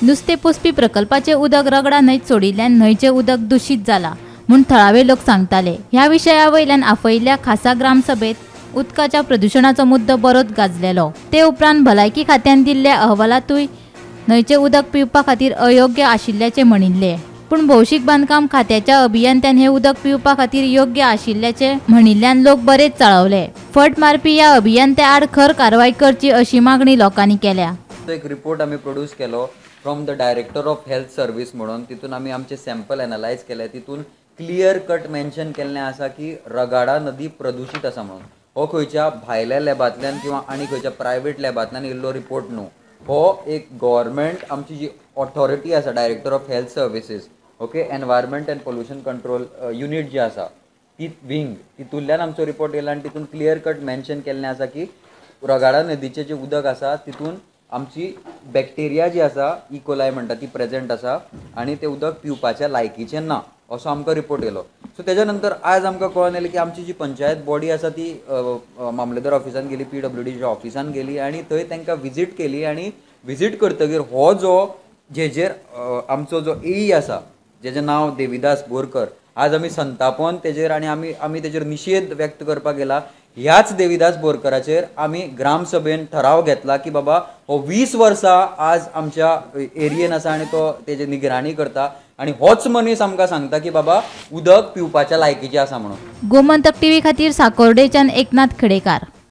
नुस्ते पोसपी प्रकल्पाचे उदक रगडा न्हंयत सोडिल्ल्यान न्हंयचे उदक दूषित जाला म्हूण थळावे लोक सांगताले। ह्या विशया वयल्यान आपयल्ल्या खासा ग्रामसभेत उदकाच्या प्रदूषणाचो मुद्दो बरोच गाजलेलो। ते उपरांत भलायकी खात्यान दिल्ल्या अहवालातूय न्हंयचे उदक पिवपा खातीर अयोग्य आशिल्ल्याचे म्हणिल्ले, पूण भौशीक बांदकाम खात्याच्या अभियंत्यान हे उदक पिवपा खातीर योग्य आशिल्ल्याचे म्हणिल्ल्यान लोक बरेच चाळवले। फट मारपी ह्या अभियंत्या आड खर कारवाई करची अशी मागणी लोकांनी केल्या। एक रिपोर्ट आम्ही प्रोड्यूस केलो from the director of health service म्हणून, तितून आम्ही आमचे सॅम्पल एनालायज केले। तितून क्लियर कट मेन्शन केल्लें आसा की रगाडा नदी प्रदूषित आसा म्हणून। हो खंयच्या भायल्या लॅबांतल्यान किंवा आनी खंयच्या प्रायवेट लॅबांतल्यान येयल्लो रिपोर्ट न्हू, हो एक गव्हर्मेंट आमची जी ऑथॉरिटी आसा director of health services, okay, environment and pollution control unit जी आसा ती विंग, तितूंतल्यान आमचो रिपोर्ट येयला आनी तितून क्लियर कट मेन्शन केल्लें आसा की रगाडा नदीचें जें उदक आसा तितून आमची बॅक्टेरिया जी आसा इकोलाय म्हणटा ती प्रेजेंट आसा आनी तें उदक पिवपाच्या लायकीचें ना असो आमकां रिपोर्ट येयलो। सो तेज्या नंतर आज आमकां कळून येयलें की आमची जी पंचायत बॉडी आसा ती मामलेदार ऑफिसान गेली, PWDच्या ऑफिसान गेली आनी थंय तांकां विजीट केली आनी विजीट करतकीर हो जो जेजेर आमचो जो AE आसा जेजें नांव देविदास बोरकर, आज आमी संतापोन तेजेर आनी आमी तेजेर निशेध व्यक्त करपाक गेला। ह्याच देविदास बोरकराचेर आमी ग्रामसभेन ठराव घेतला की बाबा हो 20 वर्सां आज आमच्या एरियेन आसा आनी तो तेजे निगराणी करता आनी होच मनीस आमकां सांगता की बाबा उदक पिवपाच्या लायकीचें आसा म्हणून। गोमंतक TV खातीर साकोर्डेच्यान एकनाथ खडेकार।